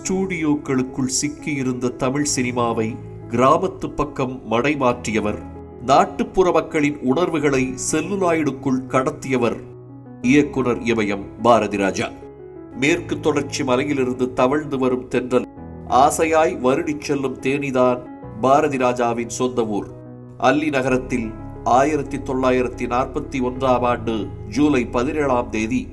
ஸ்டூடியோக்களுக்குள் சிக்கியிருந்த தமிழ் சினிமாவை கிராமத்து பக்கம் மடைமாற்றியவர். நாட்டுப்புற மக்களின் உணர்வுகளை செல்லுலாய்டுக்குள் கடத்தியவர் இயக்குனர் இமயம் பாரதிராஜா. மேற்கு தொடர்ச்சி மலையிலிருந்து தவழ்ந்து வரும் தென்றல் ஆசையாய் வருடிச் செல்லும் தேனிதான் பாரதிராஜாவின் சொந்த ஊர். அல்லி நகரத்தில் 1941 ஜூலை 17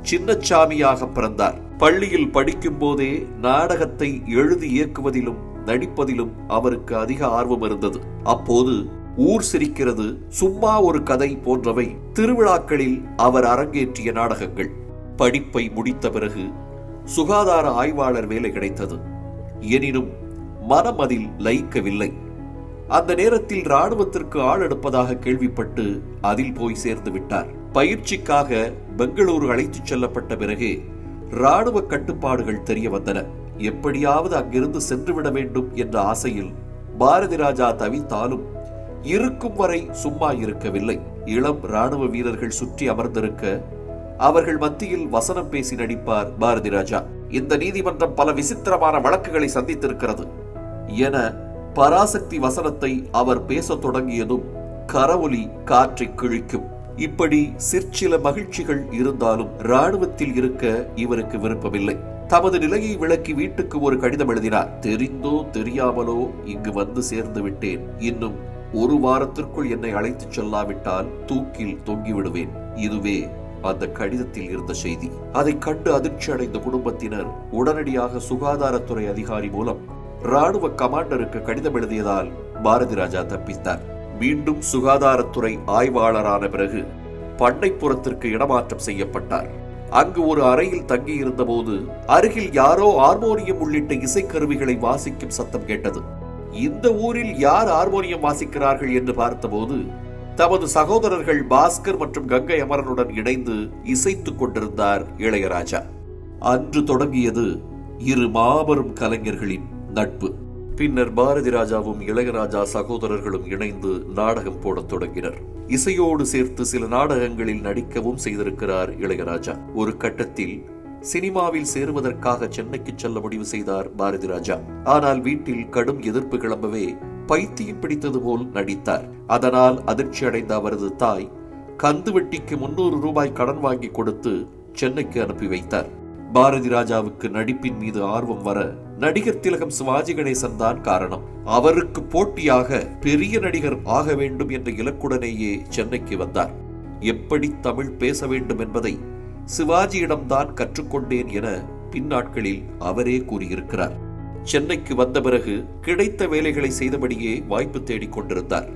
சின்னச்சாமியாக பிறந்தார். பள்ளியில் படிக்கும் போதே நாடகத்தை எழுதி இயக்குவதிலும் நடிப்பதிலும் அவருக்கு அதிக ஆர்வம் இருந்தது. அப்போது ஊர் சிரிக்கிறது, சும்மா ஒரு கதை போன்றவை திருவிழாக்களில் அவர் அரங்கேற்றிய நாடகங்கள். படிப்பை முடித்த பிறகு சுகாதார ஆய்வாளர் வேலை கிடைத்தது. எனினும் மனம் அதில் லயிக்கவில்லை. அந்த நேரத்தில் ராணுவத்திற்கு ஆள் எடுப்பதாக கேள்விப்பட்டு அதில் போய் சேர்ந்து விட்டார். பயிற்சிக்காக பெங்களூரு அழைத்துச் செல்லப்பட்ட பிறகே ராணுவ கட்டுப்பாடுகள் தெரிய வந்தன. எப்படியாவது அங்கிருந்து சென்றுவிட வேண்டும் என்ற ஆசையில் பாரதிராஜா தவித்தாலும் இருக்கும் வரை சும்மா இருக்கவில்லை. இளம் ராணுவ வீரர்கள் சுற்றி அமர்ந்திருக்க அவர்கள் மத்தியில் வசனம் பேசி நடிப்பார் பாரதிராஜா. இந்த நீதிமன்றம் பல விசித்திரமான வழக்குகளை சந்தித்திருக்கிறது என பராசக்தி வசனத்தை அவர் பேசத் தொடங்கியதும் கரவொலி காற்றை கிழிக்கும். இப்படி சிற்சில மகிழ்ச்சிகள் இருந்தாலும் ராணுவத்தில் இருக்க இவருக்கு விருப்பமில்லை. தமது நிலையை விளக்கி வீட்டுக்கு ஒரு கடிதம் எழுதினார். தெரிந்தோ தெரியாமலோ இங்கு வந்து சேர்ந்து விட்டேன். இன்னும் ஒரு வாரத்திற்குள் என்னை அழைத்துச் செல்லாவிட்டால் தூக்கில் தொங்கிவிடுவேன். இதுவே அந்த கடிதத்தில் இருந்த செய்தி. அதை கண்டு அதிர்ச்சி அடைந்த குடும்பத்தினர் உடனடியாக சுகாதாரத்துறை அதிகாரி மூலம் ராணுவ கமாண்டருக்கு கடிதம் எழுதியதால் பாரதிராஜா தப்பித்தார். மீண்டும் சுகாதாரத்துறை ஆய்வாளரான பிறகு பண்ணைப்புறத்திற்கு இடமாற்றம் செய்யப்பட்டார். அங்கு ஒரு அறையில் தங்கியிருந்த போது அருகில் யாரோ ஹார்மோனியம் உள்ளிட்ட இசைக்கருவிகளை வாசிக்கும் சத்தம் கேட்டது. இந்த ஊரில் யார் ஹார்மோனியம் வாசிக்கிறார்கள் என்று பார்த்தபோது தமது சகோதரர்கள் பாஸ்கர் மற்றும் கங்கை அமரனுடன் இணைந்து இசைத்துக் கொண்டிருந்தார் இளையராஜா. அன்று தொடங்கியது இரு மாபெரும் கலைஞர்களின் நட்பு. பின்னர் பாரதிராஜாவும் இளையராஜா சகோதரர்களும் இணைந்து நாடகம் போடத் தொடங்கினர். இசையோடு சேர்த்து சில நாடகங்களில் நடிக்கவும் செய்திருக்கிறார் இளையராஜா. ஒரு கட்டத்தில் சினிமாவில் சேருவதற்காக சென்னைக்கு செல்ல முடிவு செய்தார் பாரதிராஜா. ஆனால் வீட்டில் கடும் எதிர்ப்பு கிளம்பவே பைத்தியம் பிடித்தது போல் நடித்தார். அதனால் அதிர்ச்சி அடைந்த அவரது தாய் கந்துவட்டிக்கு 300 ரூபாய் கடன் வாங்கி கொடுத்து சென்னைக்கு அனுப்பி வைத்தார். பாரதிராஜாவுக்கு நடிப்பின் மீது ஆர்வம் வர நடிகர் திலகம் சிவாஜி கணேசன் தான் காரணம். அவருக்கு போட்டியாக பெரிய நடிகர் ஆக வேண்டும் என்ற இலக்குடனேயே சென்னைக்கு வந்தார். எப்படி தமிழ் பேச வேண்டும் என்பதை சிவாஜியிடம்தான் கற்றுக்கொண்டேன் என பின்னாட்களில் அவரே கூறியிருக்கிறார். சென்னைக்கு வந்த பிறகு கிடைத்த வேலைகளை செய்தபடியே வாய்ப்பு தேடிக் கொண்டிருந்தார்.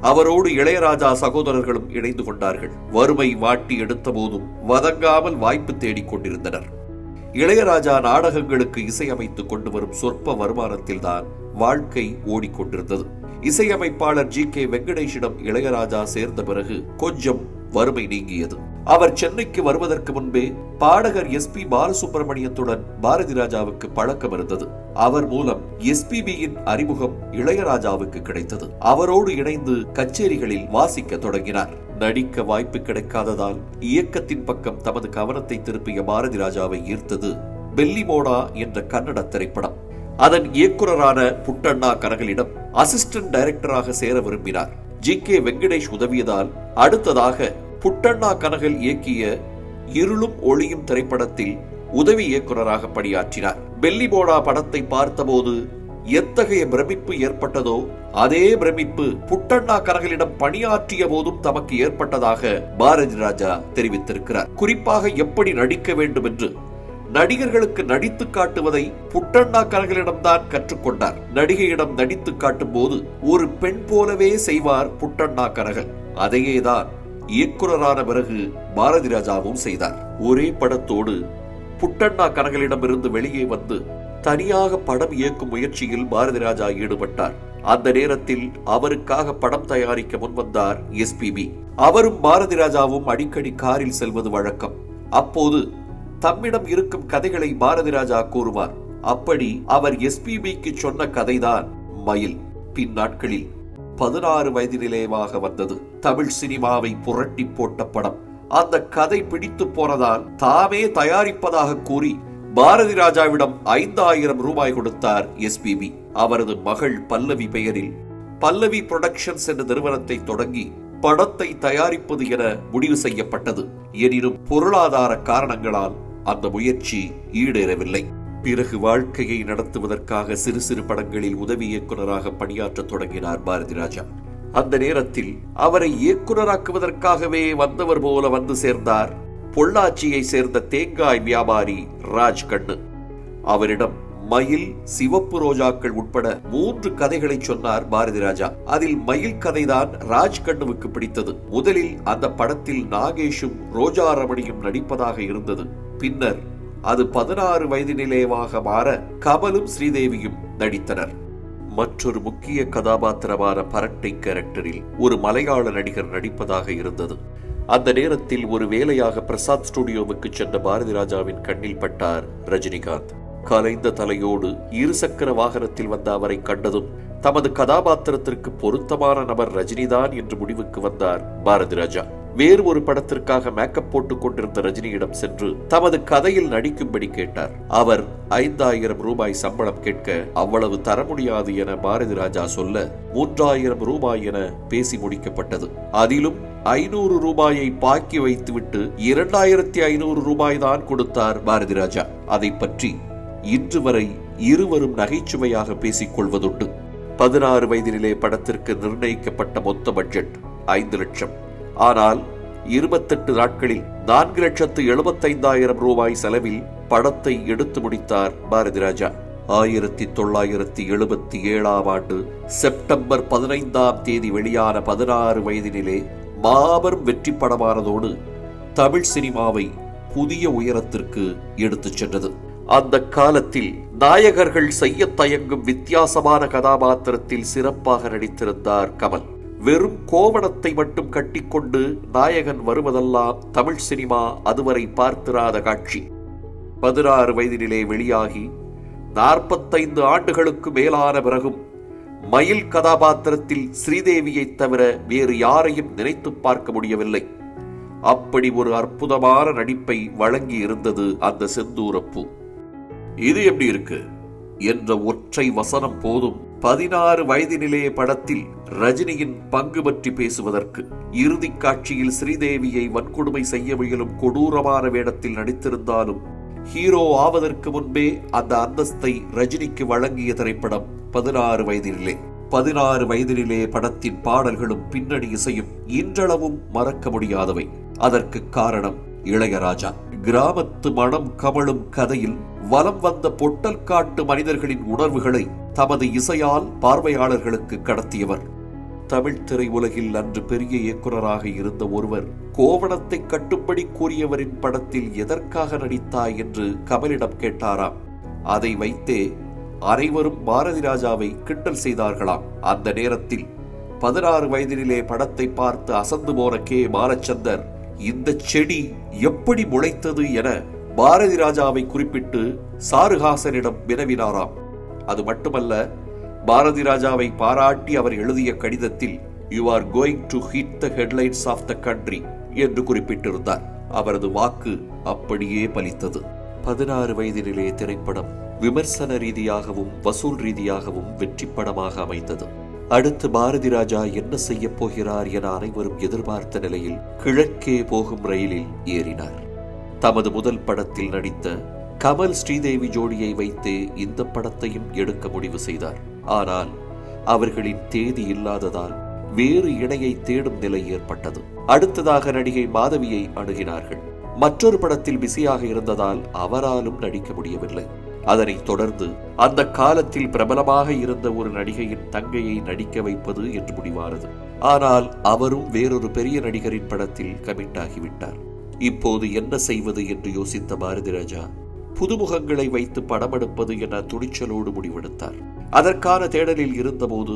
அவரோடு இளையராஜா சகோதரர்களும் இணைந்து கொண்டார்கள். வறுமை வாட்டி எடுத்த போதும் வதங்காமல் வாய்ப்பு தேடிக் கொண்டிருந்தனர். இளையராஜா நாடகங்களுக்கு இசையமைத்துக் கொண்டு வரும் சொற்ப வருமானத்தில் தான் வாழ்க்கை ஓடிக்கொண்டிருந்தது. இசையமைப்பாளர் GK வெங்கடேஷிடம் இளையராஜா சேர்ந்த பிறகு கொஞ்சம் வறுமை நீங்கியது. அவர் சென்னைக்கு வருவதற்கு முன்பே பாடகர் SP பாலசுப்ரமணியத்துடன் பாரதிராஜாவுக்கு பழக்கம் இருந்தது. அவர் மூலம் SPBயின் அறிமுகம் இளையராஜாவுக்கு கிடைத்தது. அவரோடு இணைந்து கச்சேரிகளில் வாசிக்க தொடங்கினார். நடிக்க வாய்ப்பு கிடைக்காததால் இயக்கத்தின் பக்கம் தமது கவனத்தை திருப்பிய பாரதிராஜாவை ஈர்த்தது பெல்லிமோனா என்ற கன்னட திரைப்படம். அதன் இயக்குனரான புட்டண்ணா கனகலிடம் அசிஸ்டன்ட் டைரக்டராக சேர விரும்பினார். GK வெங்கடேஷ் உதவியதால் அடுத்ததாக புட்டண்ணா கனகல் இயக்கிய இருளும் ஒளியும் திரைப்படத்தில் உதவி இயக்குனராக பணியாற்றினார். பெல்லிமோனா படத்தை பார்த்தபோது எத்தகைய பிரமிப்பு ஏற்பட்டதோ அதே பிரமிப்பு புட்டண்ணா கனகலிடம் பணியாற்றிய போதும் தமக்கு ஏற்பட்டதாக பாரதிராஜா தெரிவித்திருக்கிறார். குறிப்பாக எப்படி நடிக்க வேண்டும் என்று நடிகர்களுக்கு நடித்து காட்டுவதை புட்டண்ணா கனகலிடம்தான் கற்றுக்கொண்டார். நடிகையிடம் நடித்து காட்டும் போது ஒரு பெண் போலவே செய்வார் புட்டண்ணா கனகல். அதையேதான் இயக்குனரான பிறகு பாரதிராஜாவும் செய்தார். ஒரே படத்தோடு புட்டண்ணா கனகலிடமிருந்து வெளியே வந்து தனியாக படம் இயக்கும் முயற்சியில் பாரதிராஜா ஈடுபட்டார். அந்த நேரத்தில் அவருக்காக படம் தயாரிக்க முன்வந்தார் SPB. அவரும் பாரதிராஜாவும் அடிக்கடி காரில் செல்வது வழக்கம். அப்போது தம்மிடம் இருக்கும் கதைகளை பாரதிராஜா கூறுவார். அப்படி அவர் SPBக்கு சொன்ன கதைதான் மயில். பின் நாட்களில் 16 வயதிலேவாக வந்தது. தமிழ் சினிமாவை புரட்டி போட்ட படம். அந்த கதை பிடித்து போனதால் தாமே தயாரிப்பதாக கூறி பாரதி ராஜாவிடம் 5000 ரூபாய் கொடுத்தார் எஸ்பிபி. அவரது மகள் பல்லவி பெயரில் பல்லவி புரொடக்ஷன்ஸ் என்ற நிறுவனத்தை தொடங்கி படத்தை தயாரிப்பது என முடிவு செய்யப்பட்டது. எனினும் பொருளாதார காரணங்களால் அந்த முயற்சி ஈடேறவில்லை. பிறகு வாழ்க்கையை நடத்துவதற்காக சிறு சிறு படங்களில் உதவி இயக்குநராக பணியாற்ற தொடங்கினார் பாரதி ராஜா. அந்த நேரத்தில் அவரை இயக்குநராக்குவதற்காகவே வந்தவர் போல வந்து சேர்ந்தார் பொள்ளாச்சியை சேர்ந்த தேங்காய் வியாபாரி ராஜ்கண்ணு. அவரிடம் மயில், சிவப்பு ரோஜாக்கள் உட்பட 3 கதைகளை சொன்னார் பாரதி ராஜா. அதில் மயில் கதைதான் ராஜ்கண்ணுவுக்கு பிடித்தது. முதலில் அந்த படத்தில் நாகேஷும் ரோஜா ரமணியும் நடிப்பதாக இருந்தது. பின்னர் அது 16 வயது நிலைவாக மாற கமலும் ஸ்ரீதேவியும் நடித்தனர். மற்றொரு முக்கிய கதாபாத்திரமான பரட்டை கேரக்டரில் ஒரு மலையாள நடிகர் நடிப்பதாக இருந்தது. அந்த நேரத்தில் ஒரு வேலையாக பிரசாத் ஸ்டுடியோவுக்கு சென்ற பாரதி ராஜாவின் கண்ணில் பட்டார் ரஜினிகாந்த். கலைந்த தலையோடு இருசக்கர வாகனத்தில் வந்த அவரை கண்டதும் தமது கதாபாத்திரத்திற்கு பொருத்தமான நபர் ரஜினிதான் என்று முடிவுக்கு வந்தார் பாரதி ராஜா. வேறு ஒரு படத்திற்காக மேக்கப் போட்டுக் கொண்டிருந்த ரஜினியிடம் சென்று தமது கதையில் நடிக்கும்படி கேட்டார். அவர் 5000 ரூபாய் சம்பளம் கேட்க அவ்வளவு தர முடியாது என பாரதி ராஜா சொல்ல 3000 ரூபாய் என பேசி முடிக்கப்பட்டது. அதிலும் 500 ரூபாயை பாக்கி வைத்துவிட்டு 2500 ரூபாய் தான் கொடுத்தார் பாரதி ராஜா. அதை பற்றி இன்று வரை இருவரும் நகைச்சுவையாக பேசிக் கொள்வதுண்டு. 16 வயதிலே படத்திற்கு நிர்ணயிக்கப்பட்ட மொத்த பட்ஜெட் 5 லட்சம். ஆனால் 28 நாட்களில் 4,75,000 ரூபாய் செலவில் படத்தை எடுத்து முடித்தார் பாரதி ராஜா. 1977 ஆண்டு செப்டம்பர் 15 வெளியான 16 வயதினிலே மாபெரும் வெற்றி படமானதோடு தமிழ் சினிமாவை புதிய உயரத்திற்கு எடுத்துச் சென்றது. அந்த காலத்தில் நாயகர்கள் செய்ய தயங்கும் வித்தியாசமான கதாபாத்திரத்தில் சிறப்பாக நடித்திருந்தார் கமல். வெறும் கோவணத்தை மட்டும் கட்டிக்கொண்டு நாயகன் வருவதெல்லாம் தமிழ் சினிமா அதுவரை பார்த்திராத காட்சி. 16 வயதினிலே வெளியாகி 45 ஆண்டுகளுக்கு மேலான பிறகும் மயில் கதாபாத்திரத்தில் ஸ்ரீதேவியை தவிர வேறு யாரையும் நினைத்து பார்க்க முடியவில்லை. அப்படி ஒரு அற்புதமான நடிப்பை வழங்கி இருந்தது அந்த செந்தூரப்பூ. இது எப்படி இருக்கு என்ற ஒற்றை வசனம் போதும் 16 வயதினிலே படத்தில் ரஜினியின் பங்கு பற்றி பேசுவதற்கு. இறுதி காட்சியில் ஸ்ரீதேவியை வன்கொடுமை செய்ய முயலும் கொடூரமான வேடத்தில் நடித்திருந்தாலும் ஹீரோ ஆவதற்கு முன்பே அந்த அந்தஸ்தை ரஜினிக்கு வழங்கிய திரைப்படம் 16 வயதினிலே. 16 வயதினிலே படத்தின் பாடல்களும் பின்னணி இசையும் இன்றளவும் மறக்க முடியாதவை. அதற்கு காரணம் இளையராஜா. கிராமத்து மனம் கமழும் கதையில் வலம் வந்த பொட்டல் காட்டு மனிதர்களின் உணர்வுகளை தமது இசையால் பார்வையாளர்களுக்கு கடத்தியவர். தமிழ் திரை உலகில் அன்று பெரிய இயக்குநராக இருந்த ஒருவர் கோவணத்தை கட்டும்படி கூறியவரின் படத்தில் எதற்காக நடித்தாய் என்று கமலிடம் கேட்டாராம். அதை வைத்தே அனைவரும் பாரதி ராஜாவை கிண்டல் செய்தார்களாம். அந்த நேரத்தில் 16 வயதினிலே படத்தை பார்த்து அசந்து போன கே பாலச்சந்தர் இந்த செடி எப்படி முளைத்தது என பாரதி ராஜாவை குறிப்பிட்டு சாருஹாசனிடம் வினவினாராம். அது மட்டுமல்ல, பாரதி ராஜாவை பாராட்டி அவர் எழுதிய கடிதத்தில் "You are going to hit the headlines of the country" என்று குறிப்பிட்டிருந்தார். அவரது வாக்கு அப்படியே பலித்தது. 16 வயதினிலே திரைப்படம் விமர்சன ரீதியாகவும் வசூல் ரீதியாகவும் வெற்றி படமாக அமைந்தது. அடுத்து பாரதி ராஜா என்ன செய்ய போகிறார் என அனைவரும் எதிர்பார்த்த நிலையில் கிழக்கே போகும் ரயிலில் ஏறினார். தமது முதல் படத்தில் நடித்த கமல் ஸ்ரீதேவி ஜோடியை வைத்தே இந்த படத்தையும் எடுக்க முடிவு செய்தார். ஆனால் அவர்களின் தேதி இல்லாததால் வேறு இணையை தேடும் நிலை ஏற்பட்டது. அடுத்ததாக நடிகை மாதவியை அணுகினார்கள். மற்றொரு படத்தில் பிஸியாக இருந்ததால் அவராலும் நடிக்க முடியவில்லை. அதனைத் தொடர்ந்து அந்த காலத்தில் பிரபலமாக இருந்த ஒரு நடிகையின் தங்கையை நடிக்க வைப்பது என்று முடிவானது. ஆனால் அவரும் வேறொரு பெரிய நடிகரின் படத்தில் கமிட் ஆகிவிட்டார். இப்போது என்ன செய்வது என்று யோசித்த பாரதி ராஜா புதுமுகங்களை வைத்து படம் எடுப்பது என துணிச்சலோடு முடிவெடுத்தார். அதற்கான தேடலில் இருந்தபோது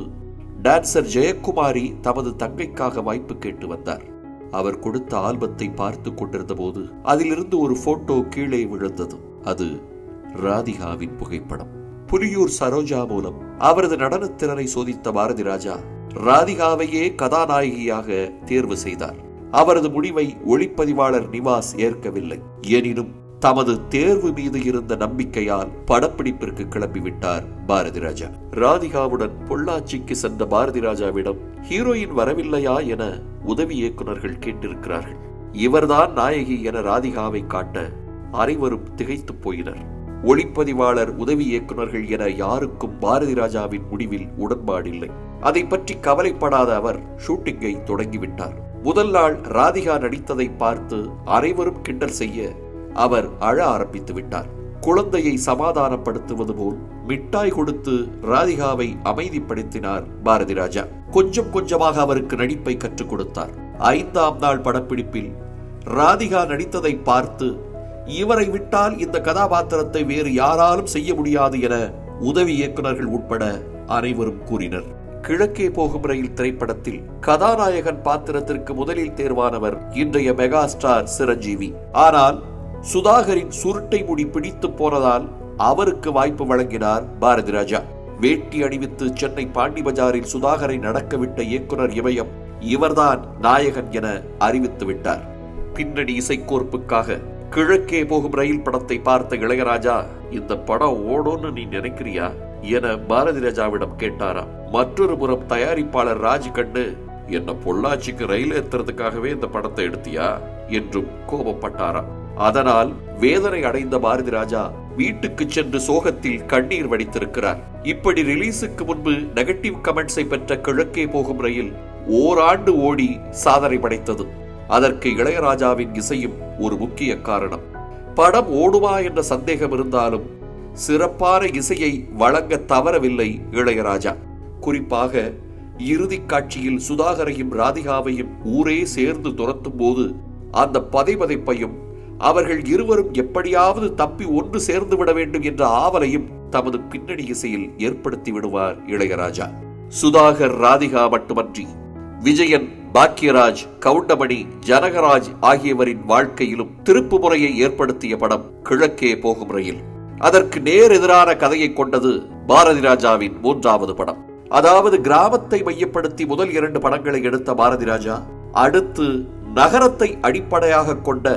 டான்சர் ஜெயக்குமாரி தமது தங்கைக்காக வாய்ப்பு கேட்டு வந்தார். அவர் கொடுத்த ஆல்பத்தை பார்த்து கொண்டிருந்த போது அதிலிருந்து ஒரு போட்டோ கீழே விழுந்தது. அது ராதிகாவின் புகைப்படம். புலியூர் சரோஜா மூலம் அவரது நடனத்திறனை சோதித்த பாரதி ராஜா ராதிகாவையே கதாநாயகியாக தேர்வு செய்தார். அவரது முடிவை ஒளிப்பதிவாளர் நிவாஸ் ஏற்கவில்லை. எனினும் தமது தேர்வு மீது இருந்த நம்பிக்கையால் படப்பிடிப்பிற்கு கிளம்பிவிட்டார் பாரதி ராஜா. ராதிகாவுடன் பொள்ளாச்சிக்கு சென்ற பாரதி ராஜாவிடம் ஹீரோயின் வரவில்லையா என உதவி இயக்குநர்கள் கேட்டிருக்கிறார்கள். இவர்தான் நாயகி என ராதிகாவை காட்ட அனைவரும் திகைத்து போயினர். ஒளிப்பதிவாளர், உதவி இயக்குநர்கள் என யாருக்கும் பாரதி ராஜாவின் முடிவில் உடன்பாடில்லை. அதை பற்றி கவலைப்படாத அவர் ஷூட்டிங்கை தொடங்கிவிட்டார். முதல் நாள் ராதிகா நடித்ததை பார்த்து அனைவரும் கிண்டல் செய்ய அவர் அழ ஆரம்பித்து விட்டார். குழந்தையை சமாதானப்படுத்துவது போல் மிட்டாய் கொடுத்து ராதிகாவை அமைதிப்படுத்தினார் பாரதி ராஜா. கொஞ்சம் கொஞ்சமாக அவருக்கு நடிப்பை கற்றுக் கொடுத்தார். 5ஆம் நாள் படப்பிடிப்பில் ராதிகா நடித்ததை பார்த்து இவரை விட்டால் இந்த கதாபாத்திரத்தை வேறு யாராலும் செய்ய முடியாது என உதவி இயக்குநர்கள் உட்பட அனைவரும் கூறினர். கிழக்கே போகும் ரயில் திரைப்படத்தில் கதாநாயகன் பாத்திரத்திற்கு முதலில் தேர்வானவர் இன்றைய மெகா ஸ்டார் சிரஞ்சீவி. ஆனால் சுதாகரின் சுருட்டை முடி பிடித்து போனதால் அவருக்கு வாய்ப்பு வழங்கினார் பாரதி ராஜா. வேட்டி அணிவித்து சென்னை பாண்டி பஜாரில் சுதாகரை நடக்கவிட்ட இயக்குனர் இமயம் இவர்தான் நாயகன் என அறிவித்து விட்டார். பின்னணி இசைக்கோர்ப்புக்காக கிழக்கே போகும் ரயில் படத்தை பார்த்த இளையராஜா, இந்த படம் ஓடும்னு நீ நினைக்கிறியா என பாரதி ராஜாவிடம் கேட்டாராம். மற்றொரு புறம் தயாரிப்பாளர் ராஜ் கண்டு, என்ன பொள்ளாச்சிக்கு ரயில் ஏத்துறதுக்காகவே இந்த படத்தை எடுத்தியா என்றும் கோபப்பட்டாராம். அதனால் வேதனை அடைந்த பாரதி ராஜா வீட்டுக்கு சென்று சோகத்தில் கண்ணீர் வடித்திருக்கிறார். இப்படி ரிலீஸுக்கு முன்பு நெகட்டிவ் கமெண்ட்ஸை பெற்ற கிழக்கே போகும் ரயில் ஓராண்டு ஓடி சாதனை படைத்தது. அதற்கு இளையராஜாவின் இசையும் ஒரு முக்கிய காரணம். படம் ஓடுமா என்ற சந்தேகம் இருந்தாலும் சிறப்பான இசையை வழங்க தவறவில்லை இளையராஜா. குறிப்பாக இறுதி காட்சியில் சுதாகரையும் ராதிகாவையும் ஊரே சேர்ந்து துரத்தும் போது அந்த பதைபதைப்பையும் அவர்கள் இருவரும் எப்படியாவது தப்பி ஒன்று சேர்ந்து விட வேண்டும் என்ற ஆவலையும் தமது பின்னணி இசையில் ஏற்படுத்தி விடுவார் இளையராஜா. சுதாகர், ராதிகா மட்டுமன்றி விஜயன், பாக்கியராஜ், கவுண்டமணி, ஜனகராஜ் ஆகியவரின் வாழ்க்கையிலும் திருப்பு முறையை ஏற்படுத்திய படம் கிழக்கே போகும் ரயில். அதற்கு நேர் எதிரான கதையை கொண்டது பாரதி ராஜாவின் 3வது படம். அதாவது கிராமத்தை மையப்படுத்தி முதல் 2 படங்களை எடுத்த பாரதி ராஜா அடுத்து நகரத்தை அடிப்படையாக கொண்ட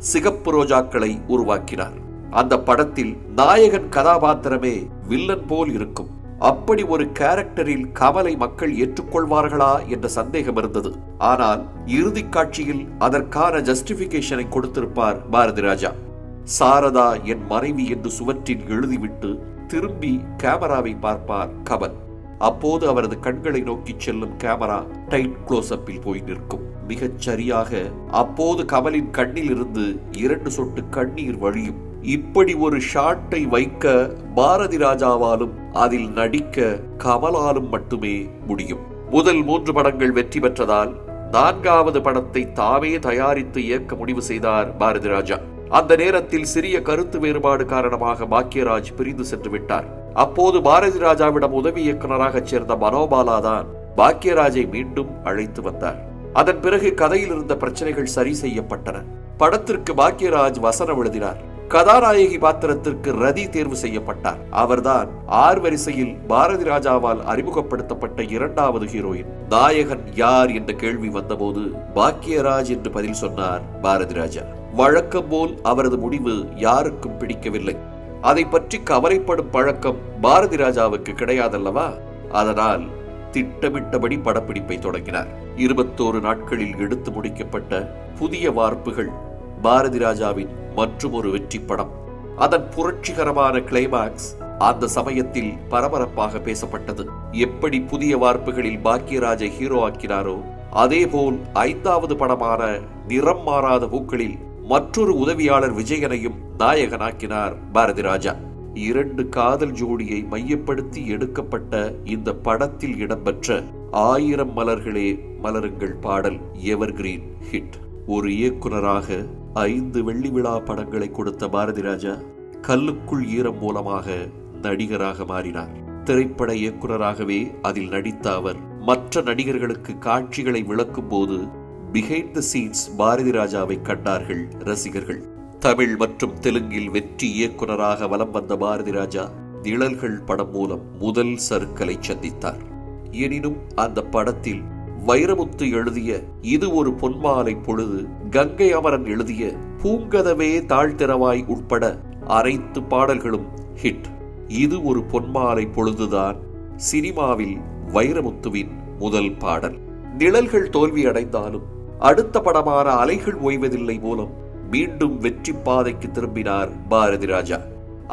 சிகப்பு ரோஜாக்களை உருவாக்கினார். அந்த படத்தில் நாயகன் கதாபாத்திரமே வில்லன் போல் இருக்கும். அப்படி ஒரு கேரக்டரில் கமலை மக்கள் ஏற்றுக்கொள்வார்களா என்ற சந்தேகம் இருந்தது. ஆனால் இறுதி காட்சியில் அதற்கான ஜஸ்டிபிகேஷனை கொடுத்திருப்பார் பாரதி ராஜா. சாரதா என் மனைவி என்று சுவற்றில் எழுதிவிட்டு திரும்பி கேமராவை பார்ப்பார் கமல். அப்போது அவரது கண்களை நோக்கி செல்லும் கேமரா டைட் க்ளோஸ்அப்பில் போய் நிற்கும். மிகச் சரியாக அப்போது கமலின் கண்ணில் இருந்து 2 சொட்டு கண்ணீர் வழியும். இப்படி ஒரு ஷாட்டை வைக்க பாரதி ராஜாவாலும் அதில் நடிக்க கமலாலும் மட்டுமே முடியும். முதல் 3 படங்கள் வெற்றி பெற்றதால் 4வது படத்தை தாமே தயாரித்து இயக்க முடிவு செய்தார் பாரதி ராஜா. அந்த நேரத்தில் சிறிய கருத்து வேறுபாடு காரணமாக பாக்கியராஜ் பிரிந்து சென்று விட்டார். அப்போது பாரதி ராஜாவிடம் உதவி இயக்குநராக சேர்ந்த மனோபாலா தான் பாக்கியராஜை மீண்டும் அழைத்து வந்தார். அதன் பிறகு கதையில் இருந்த பிரச்சனைகள் சரி செய்யப்பட்டன. படத்திற்கு பாக்கியராஜ் வசனம் எழுதினார். கதாநாயகி பாத்திரத்திற்கு ரதி தேர்வு செய்யப்பட்டார். அவர்தான் 6 வரிசையில் பாரதி ராஜாவால் அறிமுகப்படுத்தப்பட்ட 2வது ஹீரோயின். நாயகன் யார் என்ற கேள்வி வந்தபோது பாக்கியராஜ் என்று பதில் சொன்னார் பாரதி ராஜா. வழக்கம் போல் அவரது முடிவு யாருக்கும் பிடிக்கவில்லை. அதை பற்றி கவலைப்படும் பழக்கம் பாரதி ராஜாவுக்கு கிடையாதல்லவா? அதனால் திட்டமிட்டபடி படப்பிடிப்பை தொடங்கினார். 21 நாட்களில் எடுத்து முடிக்கப்பட்ட புதிய வார்ப்புகள் பாரதி ராஜாவின் மற்றொரு வெற்றி படம். அதன் புரட்சிகரமான கிளைமாக்ஸ் அந்த சமயத்தில் பரபரப்பாக பேசப்பட்டது. எப்படி புதிய வார்ப்புகளில் பாக்கியராஜை ஹீரோ ஆக்கினாரோ அதேபோல் 5வது படமான நிறம் மாறாத பூக்களில் மற்றொரு உதவியாளர் விஜயனையும் நாயகனாக்கினார் பாரதி ராஜா. 2 காதல் ஜோடியை மையப்படுத்தி எடுக்கப்பட்ட இந்த படத்தில் இடம்பெற்ற 1000 மலர்களே மலருங்கள் பாடல் எவர்கிரீன் ஹிட். ஒரு இயக்குனராக 5 வெள்ளி விழா படங்களை கொடுத்த பாரதி ராஜா கல்லுக்குள் ஈரம் மூலமாக நடிகராக மாறினார். திரைப்பட இயக்குனராகவே அதில் நடித்த அவர் மற்ற நடிகர்களுக்கு காட்சிகளை விளக்கும் போது பிஹைண்ட் தி சீன்ஸ் பாரதி ராஜாவை கண்டார்கள் ரசிகர்கள். தமிழ் மற்றும் தெலுங்கில் வெற்றி இயக்குனராக வலம் வந்த பாரதி ராஜா நிழல்கள் படம் மூலம் முதல் சறுக்கலை சந்தித்தார். எனினும் அந்த படத்தில் வைரமுத்து எழுதிய இது ஒரு பொன்மாலை பொழுது, கங்கை அமரன் எழுதிய பூங்கதவே தாழ்த்திறவாய் உட்பட அனைத்து பாடல்களும் ஹிட். இது ஒரு பொன்மாலை பொழுதுதான் சினிமாவில் வைரமுத்துவின் முதல் பாடல். நிழல்கள் தோல்வி அடைந்தாலும் அடுத்த படமான அலைகள் ஓய்வதில்லை மூலம் மீண்டும் வெற்றி பாதைக்கு திரும்பினார் பாரதி ராஜா.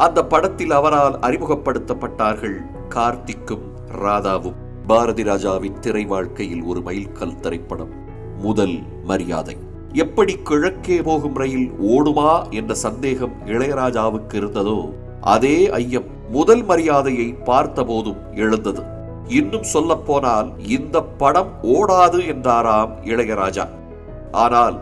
அந்த படத்தில் அவரால் அறிமுகப்படுத்தப்பட்டார்கள் கார்த்திக்கும் ராதாவும். பாரதி ராஜாவின் திரை வாழ்க்கையில் ஒரு மைல்கல் திரைப்படம் முதல் மரியாதை. எப்படி கிழக்கே போகும் ரயில் ஓடுமா என்ற சந்தேகம் இளையராஜாவுக்கு இருந்ததோ, அதே ஐயம் முதல் மரியாதையை பார்த்த போதும் எழுந்தது. இன்னும் சொல்ல போனால் இந்த படம் ஓடாது என்றாராம் இளையராஜா. ஆனால்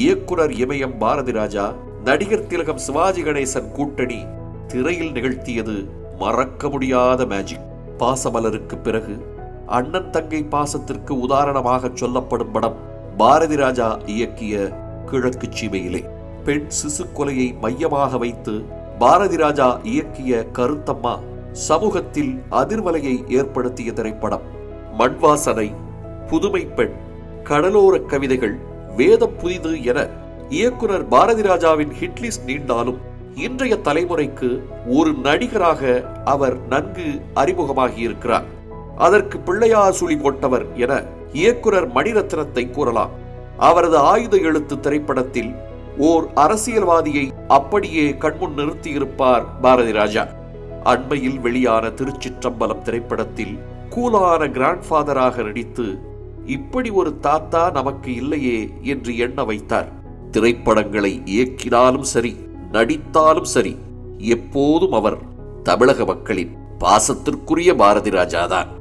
இயக்குனர் இமயம் பாரதி ராஜா, நடிகர் திலகம் சிவாஜி கணேசன் கூட்டணி திரையில் நிகழ்த்தியது மறக்க முடியாத மேஜிக். பாசமலருக்கு பிறகு அண்ணன் தங்கை பாசத்திற்கு உதாரணமாக சொல்லப்படும் படம் பாரதி ராஜா இயக்கிய கிழக்கு சீமையிலே. பெண் சிசு கொலையை மையமாக வைத்து பாரதி ராஜா இயக்கிய கருத்தம்மா சமூகத்தில் அதிர்வலையை ஏற்படுத்திய திரைப்படம். மண்வாசனை, புதுமை பெண், கடலோர கவிதைகள், வேதம் புதிது என இயக்குனர் பாரதி ராஜாவின் ஹிட்லிஸ்ட் நீண்டாலும் இன்றைய தலைமுறைக்கு ஒரு நடிகராக அவர் நன்கு அறிமுகமாகியிருக்கிறார். அதற்கு பிள்ளையார் சுழி போட்டவர் என இயக்குனர் மணிரத்னத்தை கூறலாம். அவரது ஆயுத எழுத்து திரைப்படத்தில் ஓர் அரசியல்வாதியை அப்படியே கண்முன் நிறுத்தியிருப்பார் பாரதி ராஜா. அண்மையில் வெளியான திருச்சிற்றம்பலம் திரைப்படத்தில் கூலான கிராண்ட்ஃபாதராக நடித்து இப்படி ஒரு தாத்தா நமக்கு இல்லையே என்று எண்ண வைத்தார். திரைப்படங்களை இயக்கினாலும் சரி, நடித்தாலும் சரி, எப்போதும் அவர் தமிழக மக்களின் பாசத்திற்குரிய பாரதி ராஜாதான்.